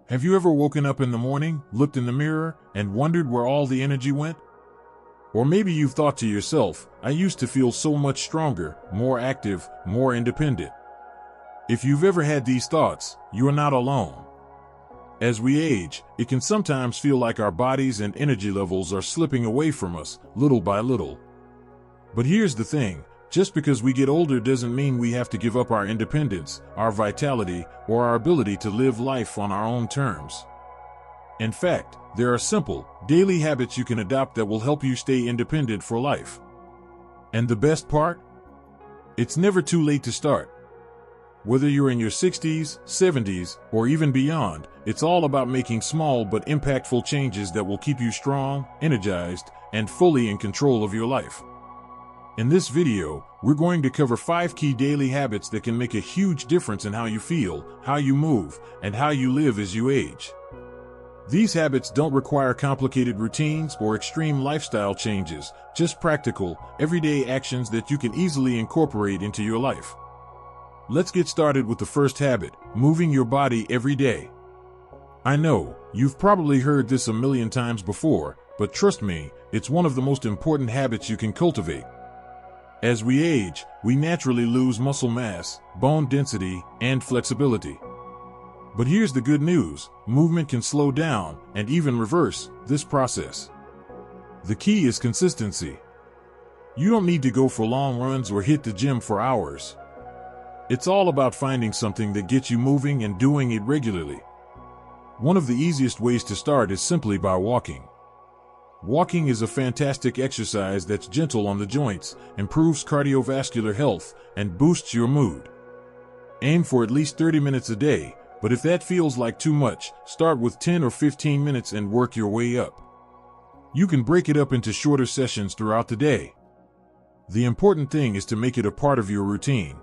Have you ever woken up in the morning, looked in the mirror, and wondered where all the energy went? Or maybe you've thought to yourself, I used to feel so much stronger, more active, more independent. If you've ever had these thoughts, you are not alone. As we age, it can sometimes feel like our bodies and energy levels are slipping away from us, little by little. But here's the thing, just because we get older doesn't mean we have to give up our independence, our vitality, or our ability to live life on our own terms. In fact, there are simple, daily habits you can adopt that will help you stay independent for life. And the best part? It's never too late to start. Whether you're in your 60s, 70s, or even beyond, it's all about making small but impactful changes that will keep you strong, energized, and fully in control of your life. In this video, we're going to cover 5 key daily habits that can make a huge difference in how you feel, how you move, and how you live as you age. These habits don't require complicated routines or extreme lifestyle changes, just practical, everyday actions that you can easily incorporate into your life. Let's get started with the first habit, moving your body every day. I know, you've probably heard this a million times before, but trust me, it's one of the most important habits you can cultivate. As we age, we naturally lose muscle mass, bone density, and flexibility. But here's the good news, movement can slow down and even reverse this process. The key is consistency. You don't need to go for long runs or hit the gym for hours. It's all about finding something that gets you moving and doing it regularly. One of the easiest ways to start is simply by walking. Walking is a fantastic exercise that's gentle on the joints, improves cardiovascular health, and boosts your mood. Aim for at least 30 minutes a day, but if that feels like too much, start with 10 or 15 minutes and work your way up. You can break it up into shorter sessions throughout the day. The important thing is to make it a part of your routine.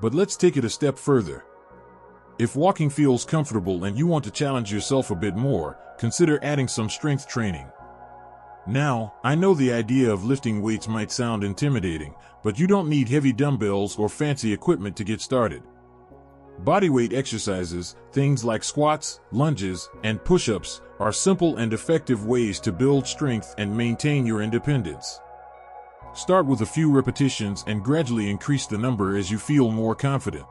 But let's take it a step further. If walking feels comfortable and you want to challenge yourself a bit more, consider adding some strength training. Now, I know the idea of lifting weights might sound intimidating, but you don't need heavy dumbbells or fancy equipment to get started. Bodyweight exercises, things like squats, lunges, and push-ups, are simple and effective ways to build strength and maintain your independence. Start with a few repetitions and gradually increase the number as you feel more confident.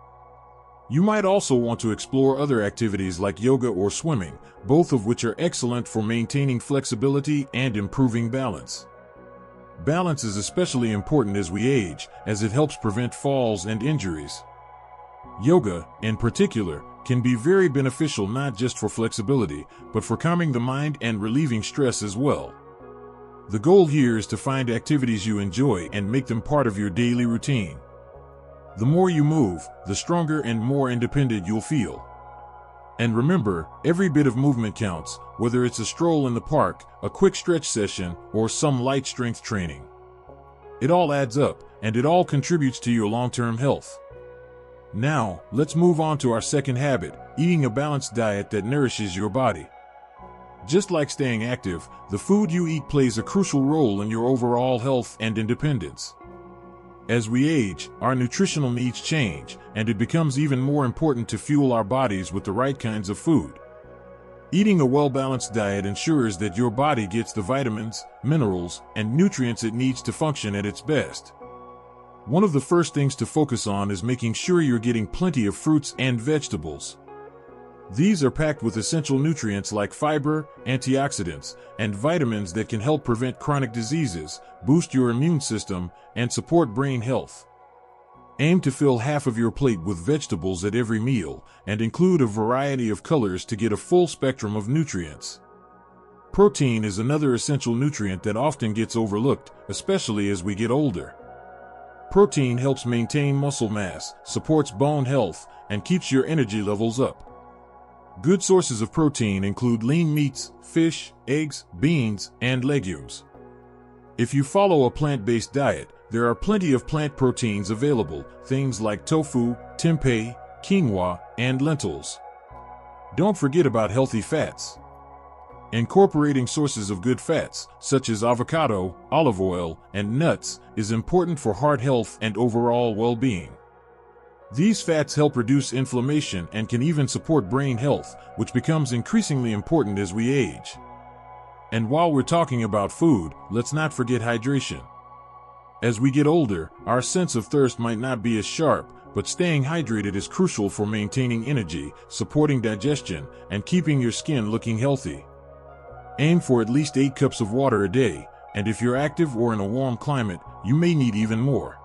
You might also want to explore other activities like yoga or swimming, both of which are excellent for maintaining flexibility and improving balance. Balance is especially important as we age, as it helps prevent falls and injuries. Yoga, in particular, can be very beneficial not just for flexibility, but for calming the mind and relieving stress as well. The goal here is to find activities you enjoy and make them part of your daily routine. The more you move, the stronger and more independent you'll feel. And remember, every bit of movement counts, whether it's a stroll in the park, a quick stretch session, or some light strength training. It all adds up, and it all contributes to your long-term health. Now, let's move on to our second habit, eating a balanced diet that nourishes your body. Just like staying active, the food you eat plays a crucial role in your overall health and independence. As we age, our nutritional needs change, and it becomes even more important to fuel our bodies with the right kinds of food. Eating a well-balanced diet ensures that your body gets the vitamins, minerals, and nutrients it needs to function at its best. One of the first things to focus on is making sure you're getting plenty of fruits and vegetables. These are packed with essential nutrients like fiber, antioxidants, and vitamins that can help prevent chronic diseases, boost your immune system, and support brain health. Aim to fill half of your plate with vegetables at every meal, and include a variety of colors to get a full spectrum of nutrients. Protein is another essential nutrient that often gets overlooked, especially as we get older. Protein helps maintain muscle mass, supports bone health, and keeps your energy levels up. Good sources of protein include lean meats, fish, eggs, beans, and legumes. If you follow a plant-based diet, there are plenty of plant proteins available, things like tofu, tempeh, quinoa, and lentils. Don't forget about healthy fats. Incorporating sources of good fats, such as avocado, olive oil, and nuts, is important for heart health and overall well-being. These fats help reduce inflammation and can even support brain health, which becomes increasingly important as we age. And while we're talking about food, let's not forget hydration. As we get older, our sense of thirst might not be as sharp, but staying hydrated is crucial for maintaining energy, supporting digestion, and keeping your skin looking healthy. Aim for at least 8 cups of water a day, and if you're active or in a warm climate, you may need even more.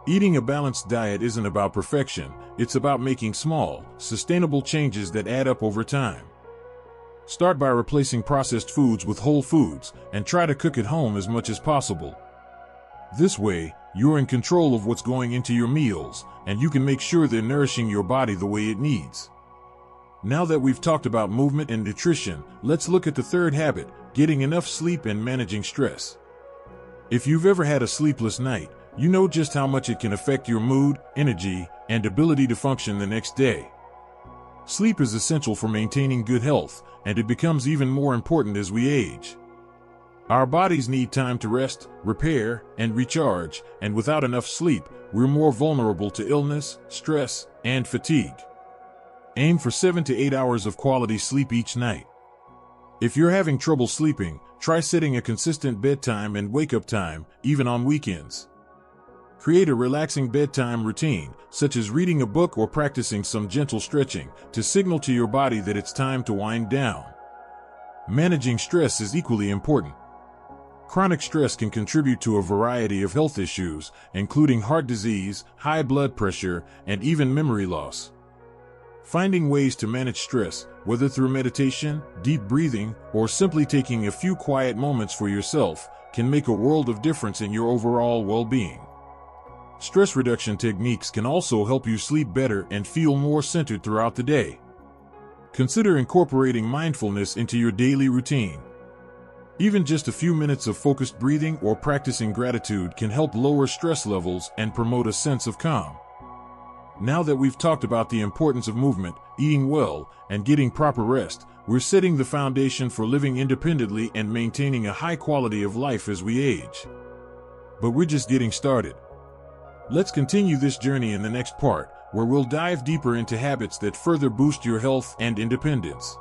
Eating a balanced diet isn't about perfection, it's about making small, sustainable changes that add up over time. Start by replacing processed foods with whole foods, and try to cook at home as much as possible. This way, you're in control of what's going into your meals, and you can make sure they're nourishing your body the way it needs. Now that we've talked about movement and nutrition, let's look at the third habit, getting enough sleep and managing stress. If you've ever had a sleepless night, you know just how much it can affect your mood, energy, and ability to function the next day. Sleep is essential for maintaining good health, and it becomes even more important as we age. Our bodies need time to rest, repair, and recharge, and without enough sleep, we're more vulnerable to illness, stress, and fatigue. Aim for 7 to 8 hours of quality sleep each night. If you're having trouble sleeping, try setting a consistent bedtime and wake-up time, even on weekends. Create a relaxing bedtime routine, such as reading a book or practicing some gentle stretching, to signal to your body that it's time to wind down. Managing stress is equally important. Chronic stress can contribute to a variety of health issues, including heart disease, high blood pressure, and even memory loss. Finding ways to manage stress, whether through meditation, deep breathing, or simply taking a few quiet moments for yourself, can make a world of difference in your overall well-being. Stress reduction techniques can also help you sleep better and feel more centered throughout the day. Consider incorporating mindfulness into your daily routine. Even just a few minutes of focused breathing or practicing gratitude can help lower stress levels and promote a sense of calm. Now that we've talked about the importance of movement, eating well, and getting proper rest, we're setting the foundation for living independently and maintaining a high quality of life as we age. But we're just getting started. Let's continue this journey in the next part, where we'll dive deeper into habits that further boost your health and independence.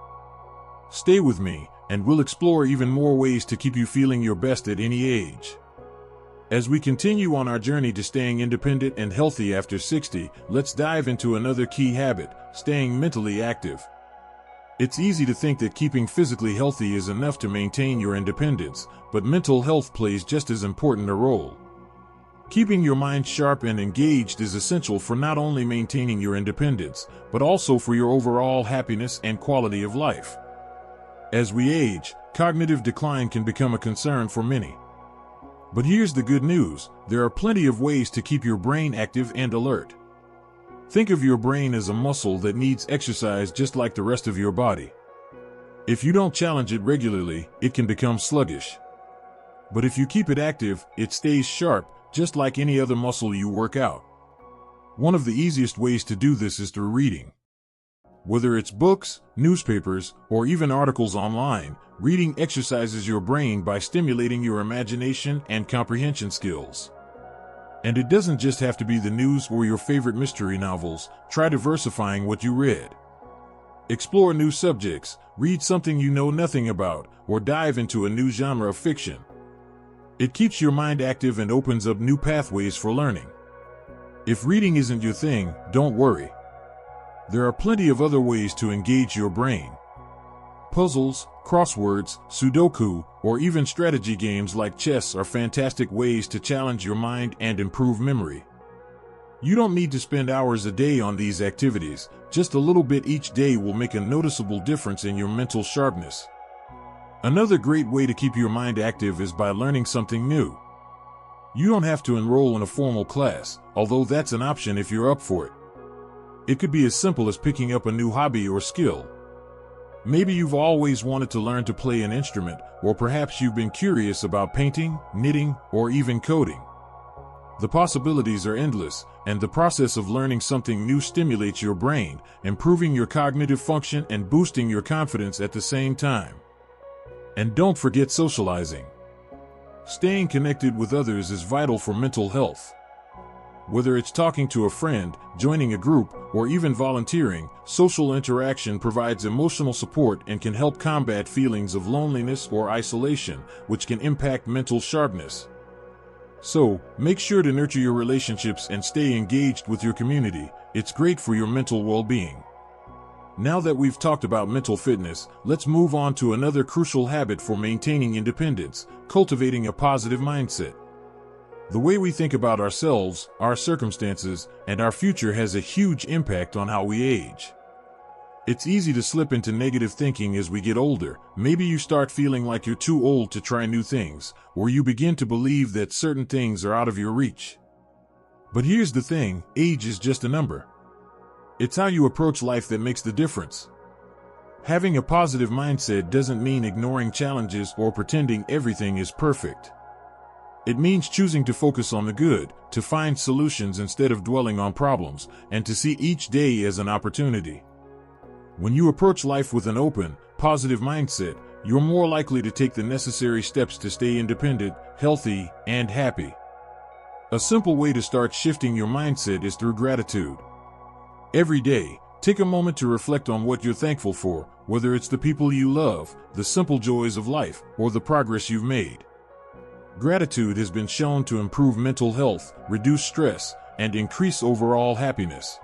Stay with me, and we'll explore even more ways to keep you feeling your best at any age. As we continue on our journey to staying independent and healthy after 60, let's dive into another key habit, staying mentally active. It's easy to think that keeping physically healthy is enough to maintain your independence, but mental health plays just as important a role. Keeping your mind sharp and engaged is essential for not only maintaining your independence, but also for your overall happiness and quality of life. As we age, cognitive decline can become a concern for many. But here's the good news, there are plenty of ways to keep your brain active and alert. Think of your brain as a muscle that needs exercise just like the rest of your body. If you don't challenge it regularly, it can become sluggish. But if you keep it active, it stays sharp, just like any other muscle you work out. One of the easiest ways to do this is through reading. Whether it's books, newspapers, or even articles online, reading exercises your brain by stimulating your imagination and comprehension skills. And it doesn't just have to be the news or your favorite mystery novels, try diversifying what you read. Explore new subjects, read something you know nothing about, or dive into a new genre of fiction. It keeps your mind active and opens up new pathways for learning. If reading isn't your thing, don't worry. There are plenty of other ways to engage your brain. Puzzles, crosswords, Sudoku, or even strategy games like chess are fantastic ways to challenge your mind and improve memory. You don't need to spend hours a day on these activities, just a little bit each day will make a noticeable difference in your mental sharpness. Another great way to keep your mind active is by learning something new. You don't have to enroll in a formal class, although that's an option if you're up for it. It could be as simple as picking up a new hobby or skill. Maybe you've always wanted to learn to play an instrument, or perhaps you've been curious about painting, knitting, or even coding. The possibilities are endless, and the process of learning something new stimulates your brain, improving your cognitive function and boosting your confidence at the same time. And don't forget socializing. Staying connected with others is vital for mental health. Whether it's talking to a friend, joining a group, or even volunteering, social interaction provides emotional support and can help combat feelings of loneliness or isolation, which can impact mental sharpness. So, make sure to nurture your relationships and stay engaged with your community. It's great for your mental well-being. Now that we've talked about mental fitness, let's move on to another crucial habit for maintaining independence: cultivating a positive mindset. The way we think about ourselves, our circumstances, and our future has a huge impact on how we age. It's easy to slip into negative thinking as we get older. Maybe you start feeling like you're too old to try new things, or you begin to believe that certain things are out of your reach. But here's the thing: age is just a number. It's how you approach life that makes the difference. Having a positive mindset doesn't mean ignoring challenges or pretending everything is perfect. It means choosing to focus on the good, to find solutions instead of dwelling on problems, and to see each day as an opportunity. When you approach life with an open, positive mindset, you're more likely to take the necessary steps to stay independent, healthy, and happy. A simple way to start shifting your mindset is through gratitude. Every day, take a moment to reflect on what you're thankful for, whether it's the people you love, the simple joys of life, or the progress you've made. Gratitude has been shown to improve mental health, reduce stress, and increase overall happiness.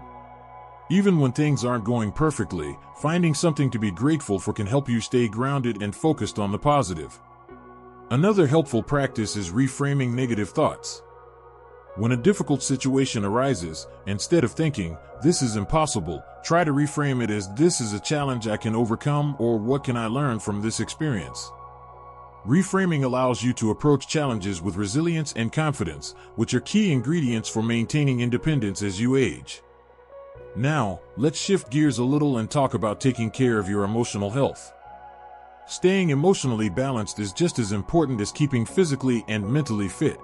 Even when things aren't going perfectly, finding something to be grateful for can help you stay grounded and focused on the positive. Another helpful practice is reframing negative thoughts. When a difficult situation arises, instead of thinking, "This is impossible," try to reframe it as, "This is a challenge I can overcome," or "What can I learn from this experience?" Reframing allows you to approach challenges with resilience and confidence, which are key ingredients for maintaining independence as you age. Now, let's shift gears a little and talk about taking care of your emotional health. Staying emotionally balanced is just as important as keeping physically and mentally fit.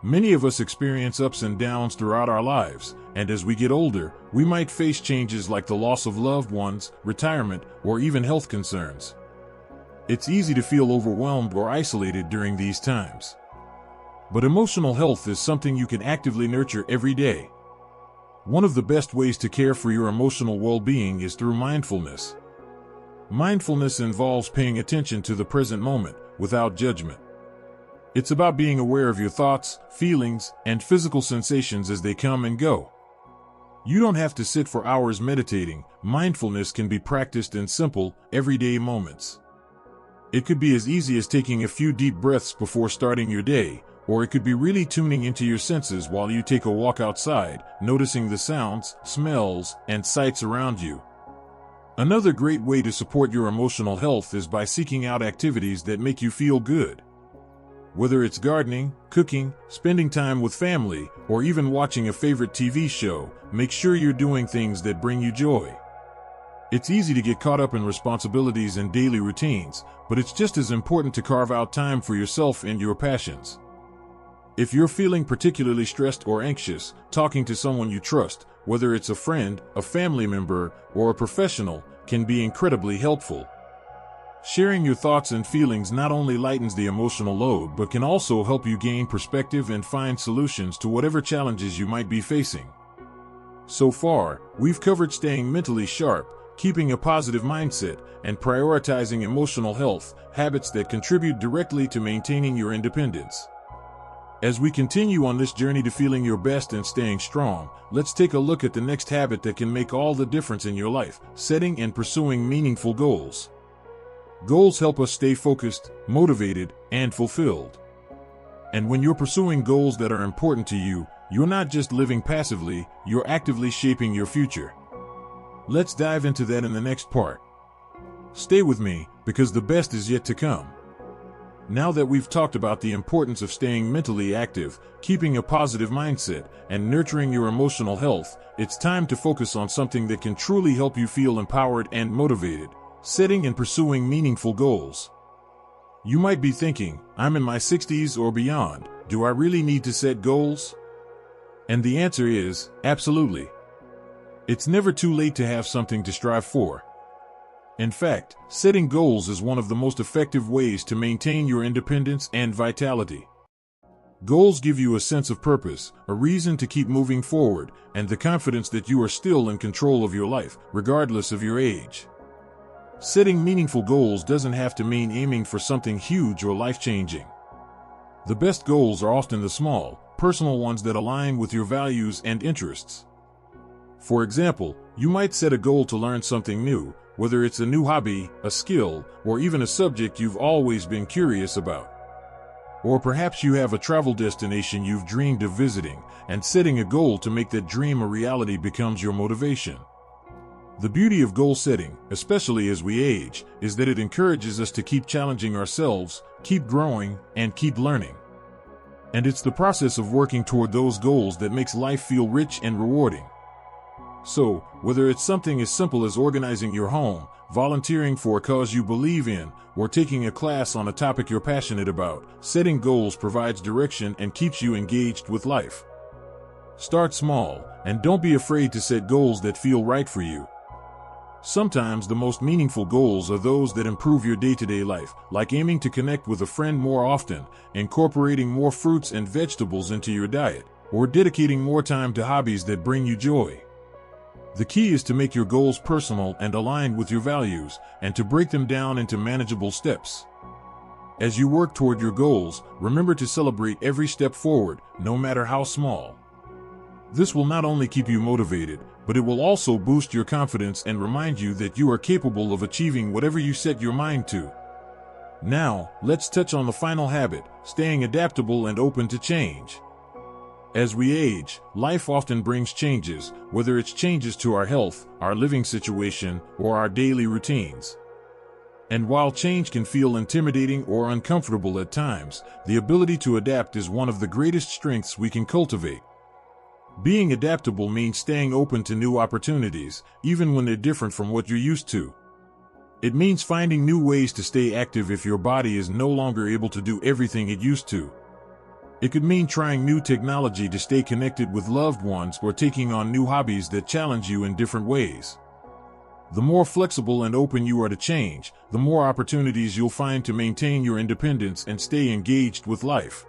Many of us experience ups and downs throughout our lives, and as we get older, we might face changes like the loss of loved ones, retirement, or even health concerns. It's easy to feel overwhelmed or isolated during these times. But emotional health is something you can actively nurture every day. One of the best ways to care for your emotional well-being is through mindfulness. Mindfulness involves paying attention to the present moment, without judgment. It's about being aware of your thoughts, feelings, and physical sensations as they come and go. You don't have to sit for hours meditating. Mindfulness can be practiced in simple, everyday moments. It could be as easy as taking a few deep breaths before starting your day, or it could be really tuning into your senses while you take a walk outside, noticing the sounds, smells, and sights around you. Another great way to support your emotional health is by seeking out activities that make you feel good. Whether it's gardening, cooking, spending time with family, or even watching a favorite TV show, make sure you're doing things that bring you joy. It's easy to get caught up in responsibilities and daily routines, but it's just as important to carve out time for yourself and your passions. If you're feeling particularly stressed or anxious, talking to someone you trust, whether it's a friend, a family member, or a professional, can be incredibly helpful. Sharing your thoughts and feelings not only lightens the emotional load but can also help you gain perspective and find solutions to whatever challenges you might be facing. So far, we've covered staying mentally sharp, keeping a positive mindset, and prioritizing emotional health, habits that contribute directly to maintaining your independence. As we continue on this journey to feeling your best and staying strong, let's take a look at the next habit that can make all the difference in your life: setting and pursuing meaningful goals. Goals help us stay focused, motivated, and fulfilled. And when you're pursuing goals that are important to you, you're not just living passively, you're actively shaping your future. Let's dive into that in the next part. Stay with me, because the best is yet to come. Now that we've talked about the importance of staying mentally active, keeping a positive mindset, and nurturing your emotional health, it's time to focus on something that can truly help you feel empowered and motivated: setting and pursuing meaningful goals. You might be thinking, "I'm in my 60s or beyond. Do I really need to set goals?" And the answer is, absolutely. It's never too late to have something to strive for. In fact, setting goals is one of the most effective ways to maintain your independence and vitality. Goals give you a sense of purpose, a reason to keep moving forward, and the confidence that you are still in control of your life, regardless of your age. Setting meaningful goals doesn't have to mean aiming for something huge or life-changing. The best goals are often the small, personal ones that align with your values and interests. For example, you might set a goal to learn something new, whether it's a new hobby, a skill, or even a subject you've always been curious about. Or perhaps you have a travel destination you've dreamed of visiting, and setting a goal to make that dream a reality becomes your motivation. The beauty of goal setting, especially as we age, is that it encourages us to keep challenging ourselves, keep growing, and keep learning. And it's the process of working toward those goals that makes life feel rich and rewarding. So, whether it's something as simple as organizing your home, volunteering for a cause you believe in, or taking a class on a topic you're passionate about, setting goals provides direction and keeps you engaged with life. Start small, and don't be afraid to set goals that feel right for you. Sometimes the most meaningful goals are those that improve your day-to-day life, like aiming to connect with a friend more often, incorporating more fruits and vegetables into your diet, or dedicating more time to hobbies that bring you joy. The key is to make your goals personal and aligned with your values, and to break them down into manageable steps. As you work toward your goals, remember to celebrate every step forward, no matter how small. This will not only keep you motivated, but it will also boost your confidence and remind you that you are capable of achieving whatever you set your mind to. Now, let's touch on the final habit, staying adaptable and open to change. As we age, life often brings changes, whether it's changes to our health, our living situation, or our daily routines. And while change can feel intimidating or uncomfortable at times, the ability to adapt is one of the greatest strengths we can cultivate. Being adaptable means staying open to new opportunities, even when they're different from what you're used to. It means finding new ways to stay active if your body is no longer able to do everything it used to. It could mean trying new technology to stay connected with loved ones or taking on new hobbies that challenge you in different ways. The more flexible and open you are to change, the more opportunities you'll find to maintain your independence and stay engaged with life.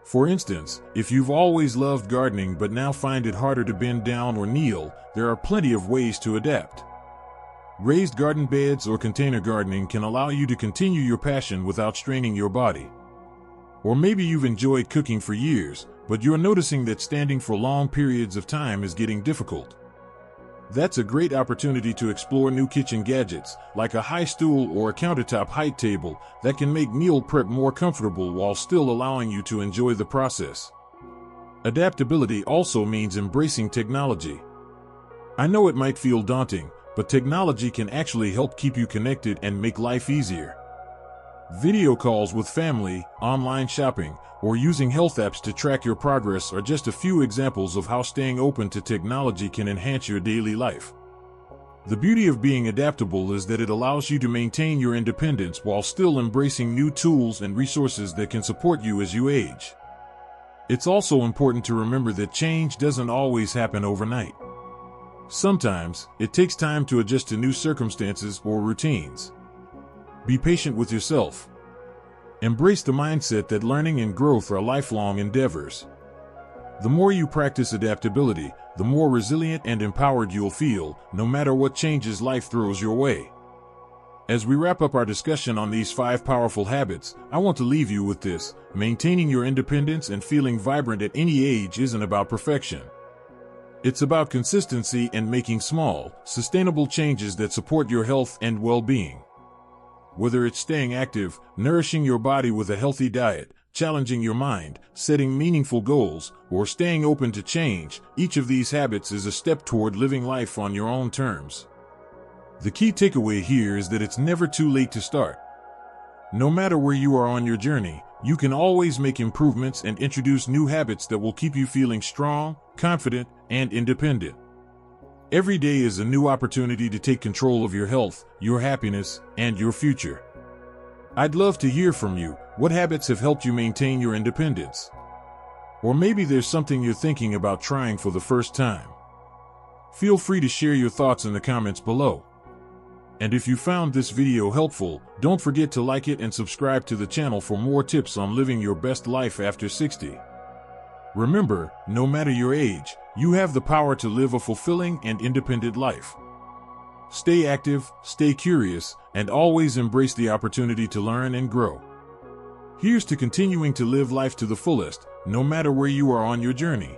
For instance, if you've always loved gardening but now find it harder to bend down or kneel, there are plenty of ways to adapt. Raised garden beds or container gardening can allow you to continue your passion without straining your body. Or maybe you've enjoyed cooking for years, but you're noticing that standing for long periods of time is getting difficult. That's a great opportunity to explore new kitchen gadgets, like a high stool or a countertop height table, that can make meal prep more comfortable while still allowing you to enjoy the process. Adaptability also means embracing technology. I know it might feel daunting, but technology can actually help keep you connected and make life easier. Video calls with family, online shopping, or using health apps to track your progress are just a few examples of how staying open to technology can enhance your daily life. The beauty of being adaptable is that it allows you to maintain your independence while still embracing new tools and resources that can support you as you age. It's also important to remember that change doesn't always happen overnight. Sometimes, it takes time to adjust to new circumstances or routines. Be patient with yourself. Embrace the mindset that learning and growth are lifelong endeavors. The more you practice adaptability, the more resilient and empowered you'll feel, no matter what changes life throws your way. As we wrap up our discussion on these 5 powerful habits, I want to leave you with this: maintaining your independence and feeling vibrant at any age isn't about perfection. It's about consistency and making small, sustainable changes that support your health and well-being. Whether it's staying active, nourishing your body with a healthy diet, challenging your mind, setting meaningful goals, or staying open to change, each of these habits is a step toward living life on your own terms. The key takeaway here is that it's never too late to start. No matter where you are on your journey, you can always make improvements and introduce new habits that will keep you feeling strong, confident, and independent. Every day is a new opportunity to take control of your health, your happiness, and your future. I'd love to hear from you. What habits have helped you maintain your independence? Or maybe there's something you're thinking about trying for the first time. Feel free to share your thoughts in the comments below. And if you found this video helpful, don't forget to like it and subscribe to the channel for more tips on living your best life after 60. Remember, no matter your age, you have the power to live a fulfilling and independent life. Stay active, stay curious, and always embrace the opportunity to learn and grow. Here's to continuing to live life to the fullest, no matter where you are on your journey.